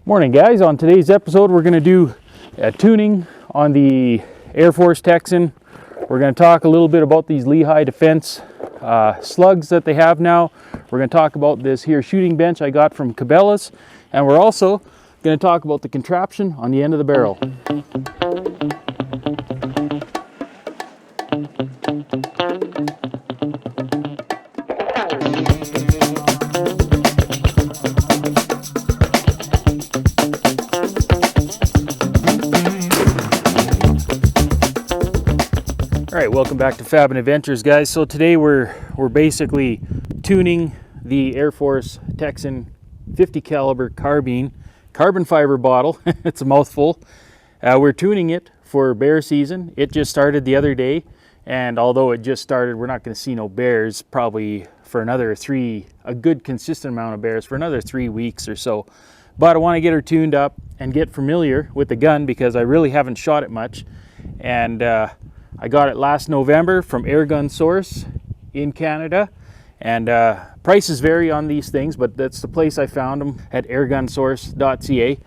Morning guys, on today's episode we're going to do a tuning on the Airforce Texan. We're going to talk a little bit about these Lehigh Defense slugs that they have now. We're going to talk about this here shooting bench I got from Cabela's, and we're also going to talk about the contraption on the end of the barrel. Alright, welcome back to Fab and Adventures, guys. So today we're basically tuning the Airforce Texan 50 caliber carbine carbon fiber bottle. It's a mouthful. We're tuning it for bear season. It just started the other day, and although it just started, we're not going to see no bears probably for another a good consistent amount of bears for another 3 weeks or so. But I want to get her tuned up and get familiar with the gun because I really haven't shot it much. And I got it last November from Airgun Source in Canada, and prices vary on these things, but that's the place I found them, at airgunsource.ca.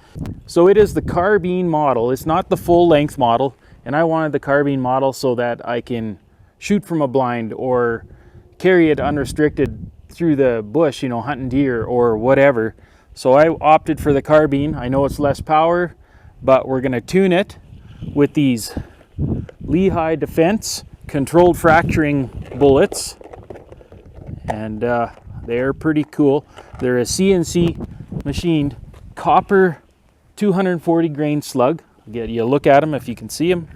So it is the carbine model. It's not the full length model, and I wanted the carbine model so that I can shoot from a blind or carry it unrestricted through the bush, you know, hunting deer or whatever. So I opted for the carbine. I know it's less power, but we're going to tune it with these Lehigh Defense controlled fracturing bullets, and they're pretty cool. They're a CNC machined copper 240 grain slug. Get you a look at them if you can see them.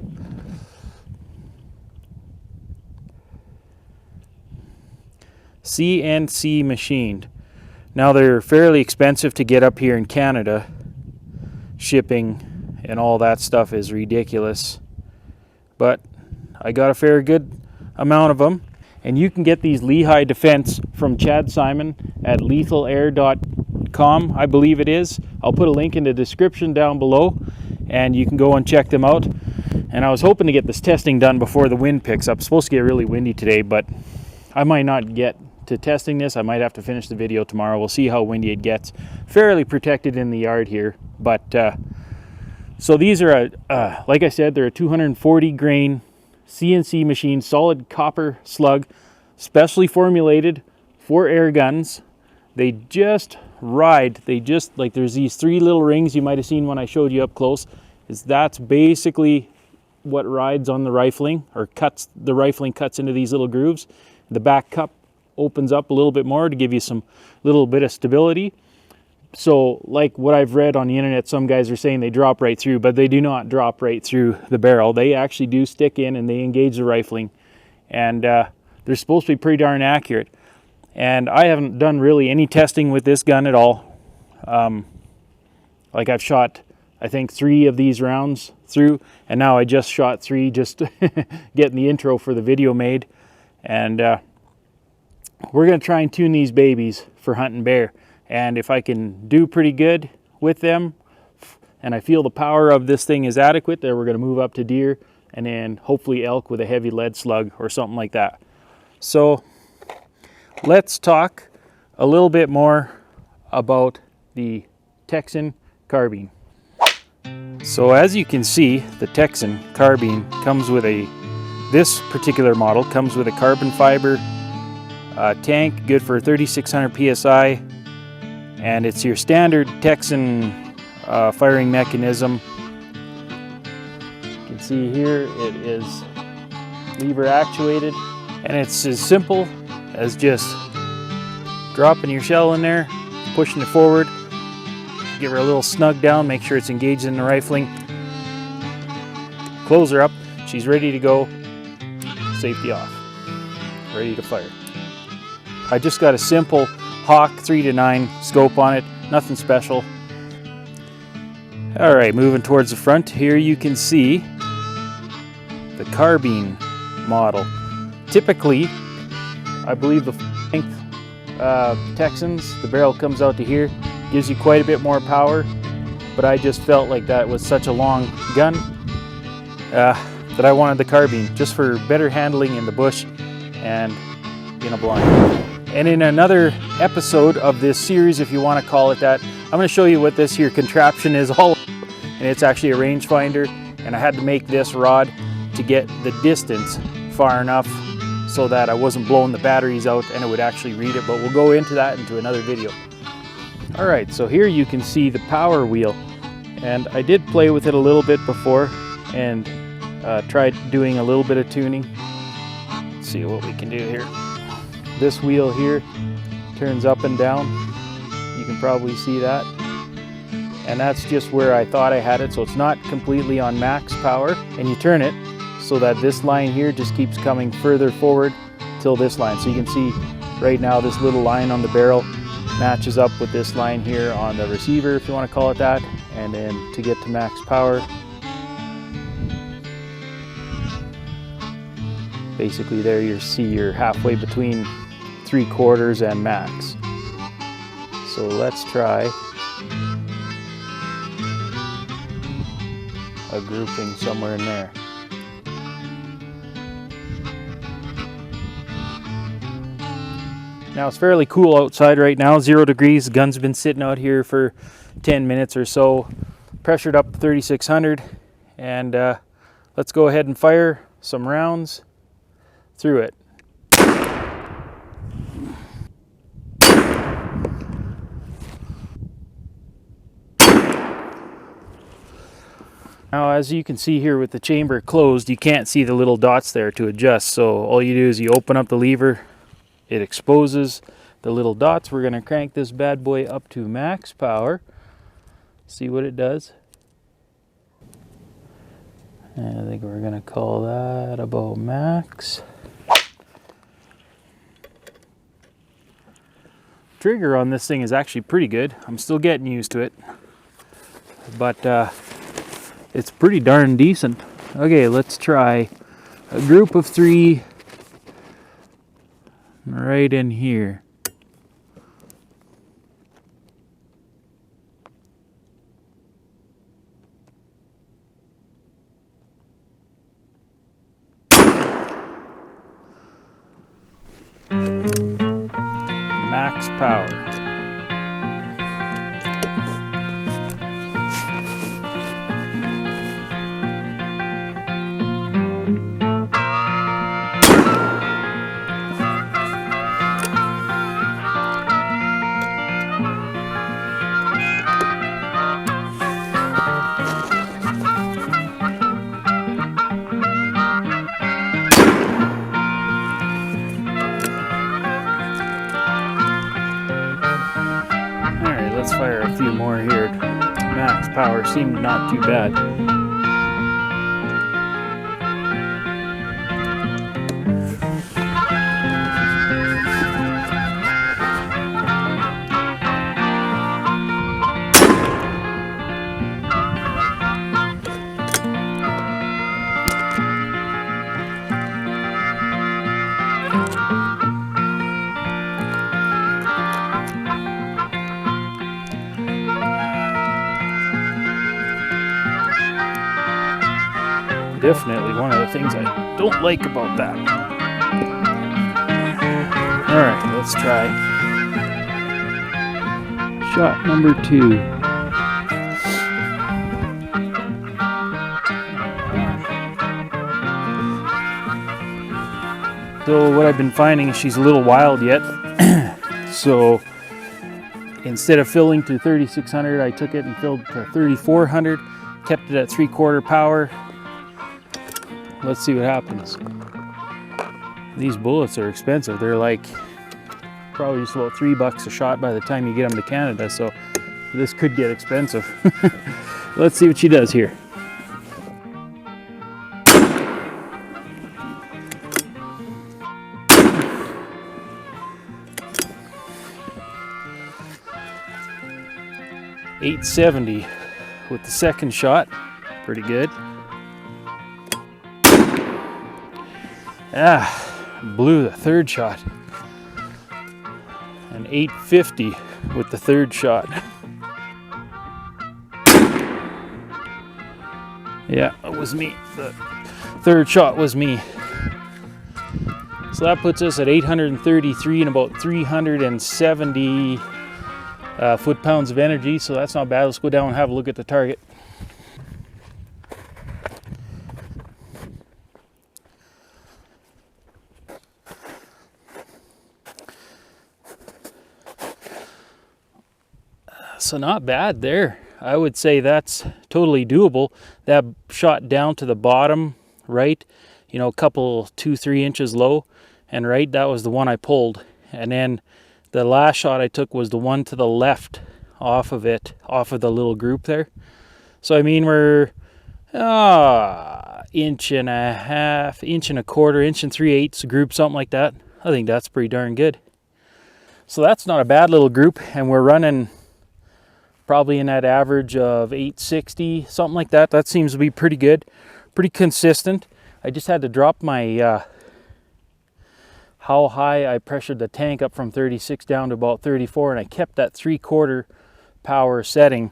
CNC machined. Now they're fairly expensive to get up here in Canada. Shipping and all that stuff is ridiculous. But I got a fair good amount of them, and you can get these Lehigh Defense from Chad Simon at lethalair.com, I believe it is. I'll put a link in the description down below, and you can go and check them out. And I was hoping to get this testing done before the wind picks up. It's supposed to get really windy today, but I might not get to testing this. I might have to finish the video tomorrow. We'll see how windy it gets. Fairly protected in the yard here, but so these are, like I said, they're a 240 grain CNC machine, solid copper slug, specially formulated for air guns. They just ride. Like, there's these 3 little rings you might have seen when I showed you up close. That's basically what rides on the rifling, or the rifling cuts into these little grooves. The back cup opens up a little bit more to give you some little bit of stability. So like what I've read on the internet, some guys are saying they drop right through, but they do not drop right through the barrel. They actually do stick in and they engage the rifling, and they're supposed to be pretty darn accurate. And I haven't done really any testing with this gun at all. Like, I've shot, I think, 3 of these rounds through, and now I just shot 3 just getting the intro for the video made. And we're going to try and tune these babies for hunting bear. And if I can do pretty good with them, and I feel the power of this thing is adequate, then we're going to move up to deer, and then hopefully elk with a heavy lead slug or something like that. So let's talk a little bit more about the Texan carbine. So as you can see, the Texan carbine comes with this particular model comes with a carbon fiber tank, good for 3600 psi. And it's your standard Texan firing mechanism. You can see here it is lever actuated, and it's as simple as just dropping your shell in there, pushing it forward, give her a little snug down, make sure it's engaged in the rifling, close her up, she's ready to go, safety off, ready to fire. I just got a simple Hawk 3-9 scope on it, nothing special. All right, moving towards the front, here you can see the carbine model. Typically, I believe the length Texans, the barrel comes out to here, gives you quite a bit more power, but I just felt like that was such a long gun that I wanted the carbine just for better handling in the bush and in a blind. And in another episode of this series, if you want to call it that, I'm going to show you what this here contraption is all about. And it's actually a rangefinder, and I had to make this rod to get the distance far enough so that I wasn't blowing the batteries out and it would actually read it, but we'll go into that into another video. All right, so here you can see the power wheel, and I did play with it a little bit before and tried doing a little bit of tuning. Let's see what we can do here. This wheel here turns up and down. You can probably see that. And that's just where I thought I had it, so it's not completely on max power. And you turn it so that this line here just keeps coming further forward till this line. So you can see right now this little line on the barrel matches up with this line here on the receiver, if you want to call it that. And then to get to max power, basically there you see you're halfway between 3/4 and max. So let's try a grouping somewhere in there. Now it's fairly cool outside right now, 0 degrees. The gun's been sitting out here for 10 minutes or so, pressured up to 3600, and let's go ahead and fire some rounds through it. Now, as you can see here with the chamber closed, you can't see the little dots there to adjust. So all you do is you open up the lever, it exposes the little dots. We're going to crank this bad boy up to max power. See what it does. And I think we're going to call that about max. Trigger on this thing is actually pretty good. I'm still getting used to it, but it's pretty darn decent. Okay, let's try a group of 3 right in here. Max power. Let's fire a few more here. Max power seemed not too bad. Definitely one of the things I don't like about that. All right, let's try shot number 2. So what I've been finding is she's a little wild yet. So instead of filling to 3600, I took it and filled to 3400, kept it at 3/4 power. Let's see what happens. These bullets are expensive. They're like probably just about $3 a shot by the time you get them to Canada, so this could get expensive. Let's see what she does here. .870 with the second shot. Pretty good. Blew the third shot. And .850 with the third shot. Yeah, it was me. The third shot was me. So that puts us at 833 and about 370 foot-pounds of energy, so that's not bad. Let's go down and have a look at the target. So not bad there. I would say that's totally doable. That shot down to the bottom right, you know, a couple 2-3 inches low, and right, that was the one I pulled. And then the last shot I took was the one to the left off of it, off of the little group there. So I mean, we're inch and a half, inch and a quarter, inch and 3/8 group, something like that. I think that's pretty darn good. So that's not a bad little group, and we're running probably in that average of 860, something like that. That seems to be pretty good, pretty consistent. I just had to drop my how high I pressured the tank up from 36 down to about 34, and I kept that 3/4 power setting,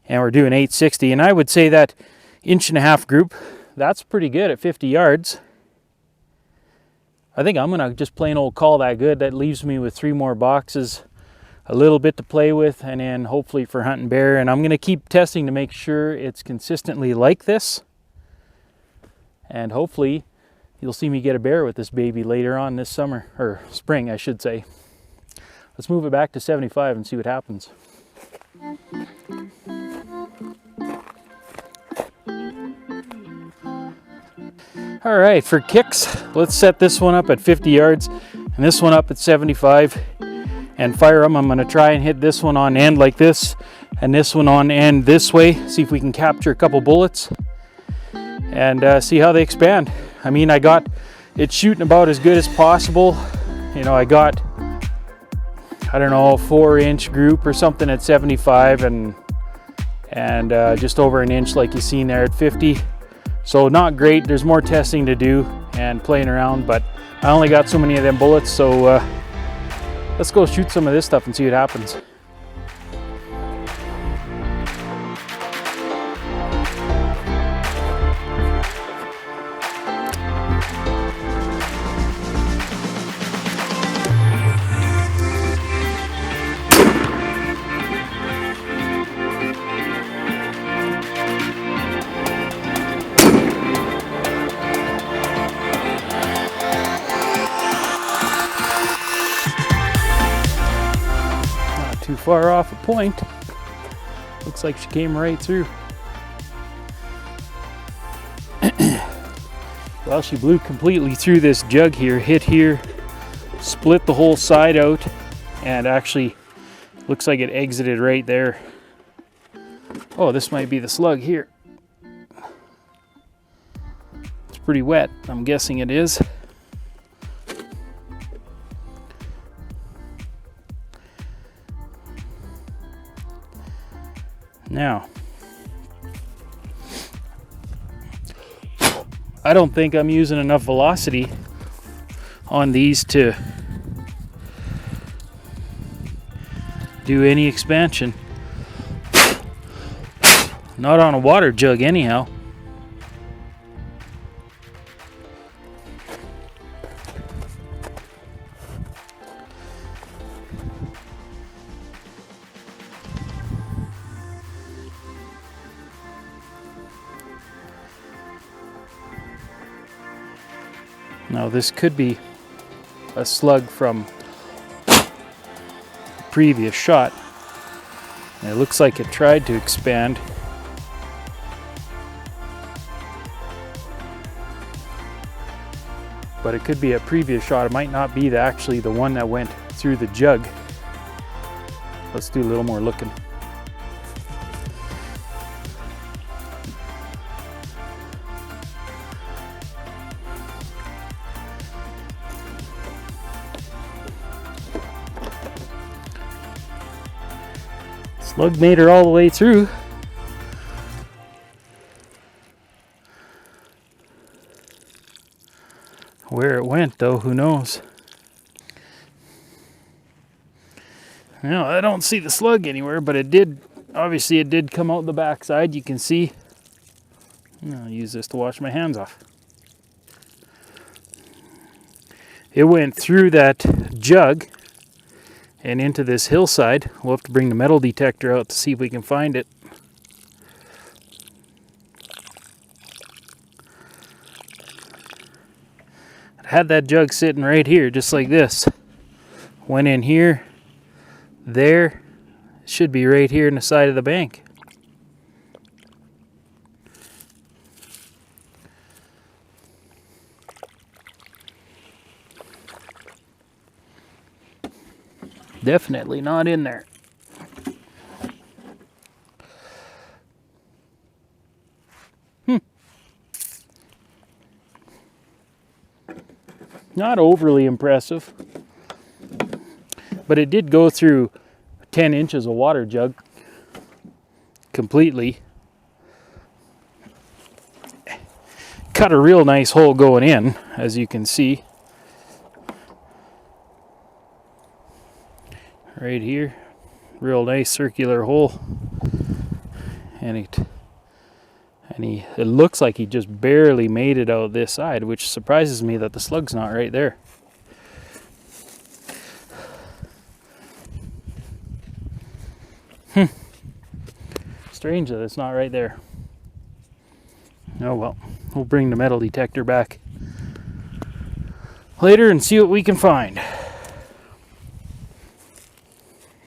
and we're doing 860. And I would say that inch and a half group, that's pretty good at 50 yards. I think I'm gonna just plain old call that good. That leaves me with 3 more boxes, a little bit to play with, and then hopefully for hunting bear. And I'm gonna keep testing to make sure it's consistently like this, and hopefully you'll see me get a bear with this baby later on this summer, or spring I should say. Let's move it back to 75 and see what happens. All right, for kicks, let's set this one up at 50 yards and this one up at 75 and fire them. I'm gonna try and hit this one on end like this and this one on end this way, see if we can capture a couple bullets and see how they expand. I mean, I got it shooting about as good as possible. You know, I got, I don't know, 4-inch group or something at 75 and just over an inch like you seen there at 50. So not great. There's more testing to do and playing around, but I only got so many of them bullets, so let's go shoot some of this stuff and see what happens. Too far off a point. Looks like she came right through. Well, she blew completely through this jug here, hit here, split the whole side out, and actually looks like it exited right there. Oh, this might be the slug here. It's pretty wet. I'm guessing it is. Now, I don't think I'm using enough velocity on these to do any expansion. Not on a water jug anyhow. Now this could be a slug from the previous shot. And it looks like it tried to expand. But it could be a previous shot. It might not be actually the one that went through the jug. Let's do a little more looking. Slug made her all the way through. Where it went though, who knows? Now I don't see the slug anywhere, but it did, obviously it did come out the backside, you can see. I'll use this to wash my hands off. It went through that jug and into this hillside. We'll have to bring the metal detector out to see if we can find it. I had that jug sitting right here, just like this. Went in here, there, should be right here in the side of the bank. Definitely not in there. Not overly impressive, but it did go through 10 inches of water jug completely. Cut a real nice hole going in, as you can see. Right here, real nice circular hole, and it looks like he just barely made it out this side, which surprises me that the slug's not right there. Strange that it's not right there. Oh well, we'll bring the metal detector back later and see what we can find.